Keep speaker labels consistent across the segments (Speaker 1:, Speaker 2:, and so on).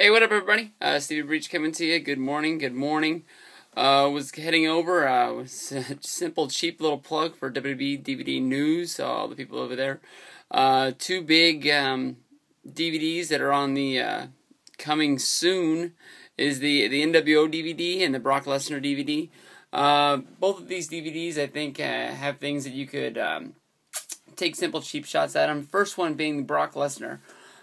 Speaker 1: Hey, what up, everybody? Stevie Breach coming to you. Good morning. Was heading over. Was a simple, cheap little plug for WWE DVD news. All the people over there. Two big DVDs that are on the coming soon is the nWo DVD and the Brock Lesnar DVD. Both of these DVDs, I think, have things that you could take simple, cheap shots at them. First one being the Brock Lesnar.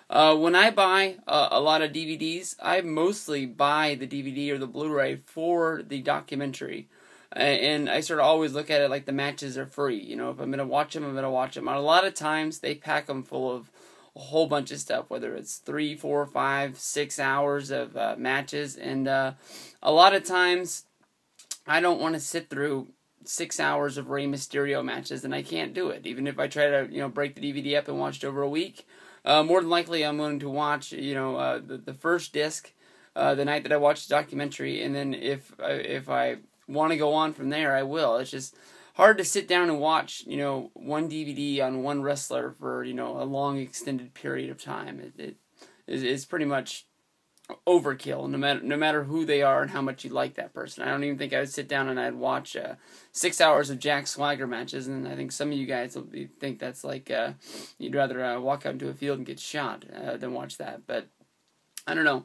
Speaker 1: When I buy a lot of DVDs, I mostly buy the DVD or the Blu-ray for the documentary. And I sort of always look at it like the matches are free. You know, if I'm going to watch them, I'm going to watch them. And a lot of times, they pack them full of a whole bunch of stuff, whether it's 3, 4, 5, 6 hours of matches. And a lot of times, I don't want to sit through 6 hours of Rey Mysterio matches, and I can't do it. Even if I try to, break the DVD up and watch it over a week. More than likely, I'm going to watch, the first disc the night that I watch the documentary, and then if I want to go on from there, I will. It's just hard to sit down and watch, one DVD on one wrestler for, a long extended period of time. It's pretty much overkill, no matter who they are and how much you like that person. I don't even think I would sit down and I'd watch 6 hours of Jack Swagger matches, and I think some of you guys will think that's like you'd rather walk out into a field and get shot than watch that. But I don't know.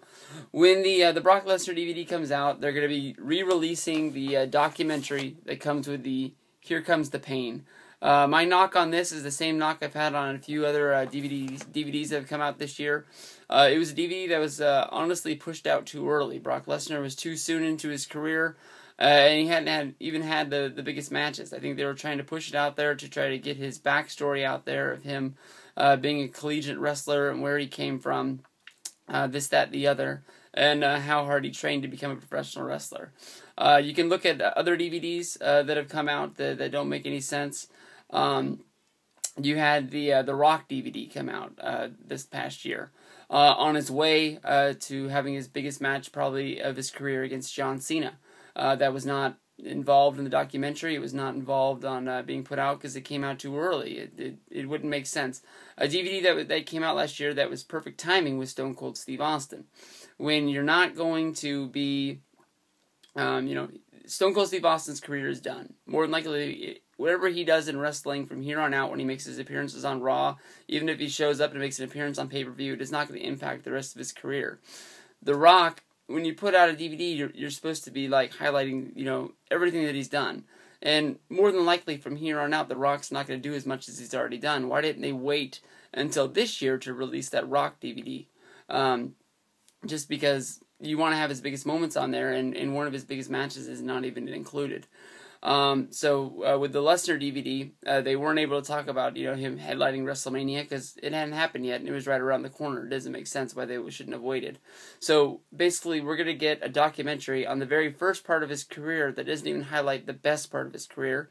Speaker 1: When the Brock Lesnar DVD comes out, they're going to be re-releasing the documentary that comes with the Here Comes the Pain. My knock on this is the same knock I've had on a few other DVDs that have come out this year. It was a DVD that was honestly pushed out too early. Brock Lesnar was too soon into his career, and he hadn't even had the biggest matches. I think they were trying to push it out there to try to get his backstory out there of him being a collegiate wrestler and where he came from, this, that, the other, and how hard he trained to become a professional wrestler. You can look at other DVDs that have come out that don't make any sense. You had the Rock DVD come out this past year, on his way to having his biggest match probably of his career against John Cena. That was not involved in the documentary. It was not involved on being put out because it came out too early. It wouldn't make sense. A DVD that came out last year that was perfect timing was Stone Cold Steve Austin. When you're not going to be, Stone Cold Steve Austin's career is done. More than likely, whatever he does in wrestling from here on out when he makes his appearances on Raw, even if he shows up and makes an appearance on pay-per-view, it is not going to impact the rest of his career. The Rock, when you put out a DVD, you're supposed to be like highlighting, everything that he's done. And more than likely from here on out, The Rock's not going to do as much as he's already done. Why didn't they wait until this year to release that Rock DVD? Just because you want to have his biggest moments on there, and one of his biggest matches is not even included. So with the Lesnar DVD, they weren't able to talk about, him headlining WrestleMania because it hadn't happened yet and it was right around the corner. It doesn't make sense why they shouldn't have waited. So basically, we're going to get a documentary on the very first part of his career that doesn't even highlight the best part of his career.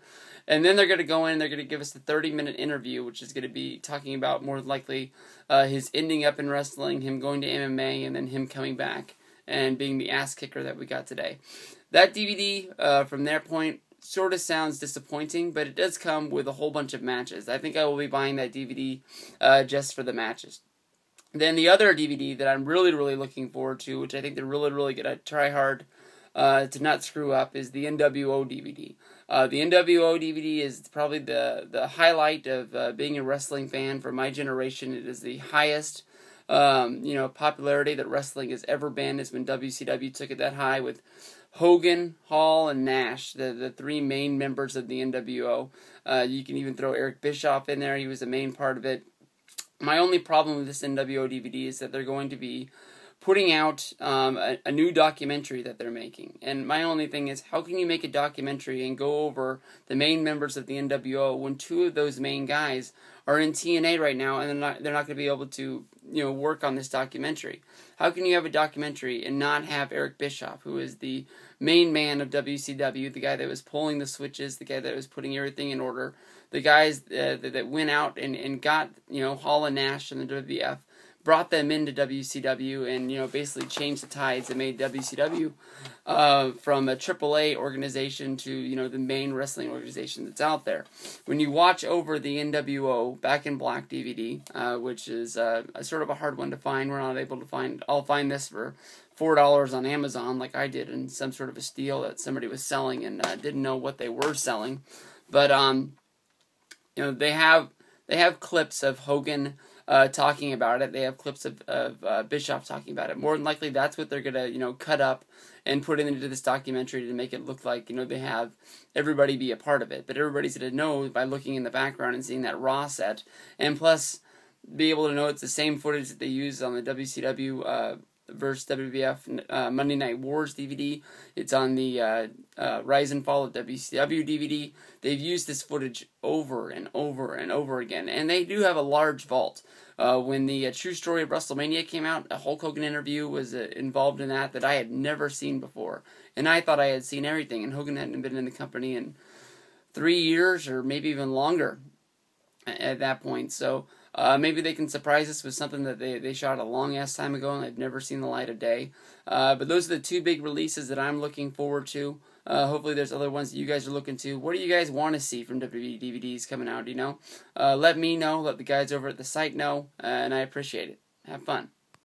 Speaker 1: And then they're going to go in and they're going to give us the 30-minute interview, which is going to be talking about more than likely his ending up in wrestling, him going to MMA, and then him coming back and being the ass kicker that we got today. That DVD, from their point, sort of sounds disappointing, but it does come with a whole bunch of matches. I think I will be buying that DVD just for the matches. Then the other DVD that I'm really, really looking forward to, which I think they're really, really going to try hard to not screw up, is the nWo DVD. The nWo DVD is probably the highlight of being a wrestling fan for my generation. It is the highest popularity that wrestling has ever been, is when WCW took it that high with Hogan, Hall, and Nash, the three main members of the nWo. You can even throw Eric Bischoff in there. He was a main part of it. My only problem with this nWo DVD is that they're going to be putting out a new documentary that they're making. And my only thing is, how can you make a documentary and go over the main members of the nWo when two of those main guys are in TNA right now and they're not going to be able to work on this documentary? How can you have a documentary and not have Eric Bischoff, who is the main man of WCW, the guy that was pulling the switches, the guy that was putting everything in order, the guys that went out and got Hall and Nash and the WWF, brought them into WCW and, basically changed the tides that made WCW from a AAA organization to, the main wrestling organization that's out there. When you watch over the nWo Back in Black DVD, which is a sort of a hard one to find, we're not able to find, I'll find this for $4 on Amazon like I did, in some sort of a steal that somebody was selling and didn't know what they were selling. But, they have clips of Hogan talking about it. They have clips of Bischoff talking about it. More than likely, that's what they're going to, cut up and put into this documentary to make it look like, they have everybody be a part of it. But everybody's going to know by looking in the background and seeing that Raw set. And plus, be able to know it's the same footage that they use on the WCW versus WWF Monday Night Wars DVD. It's on the Rise and Fall of WCW DVD. They've used this footage over and over and over again, and they do have a large vault. When the True Story of WrestleMania came out, a Hulk Hogan interview was involved in that I had never seen before, and I thought I had seen everything, and Hogan hadn't been in the company in 3 years or maybe even longer at that point. So maybe they can surprise us with something that they shot a long-ass time ago and they've never seen the light of day. But those are the two big releases that I'm looking forward to. Hopefully there's other ones that you guys are looking to. What do you guys want to see from WWE DVDs coming out, Let me know. Let the guys over at the site know. And I appreciate it. Have fun.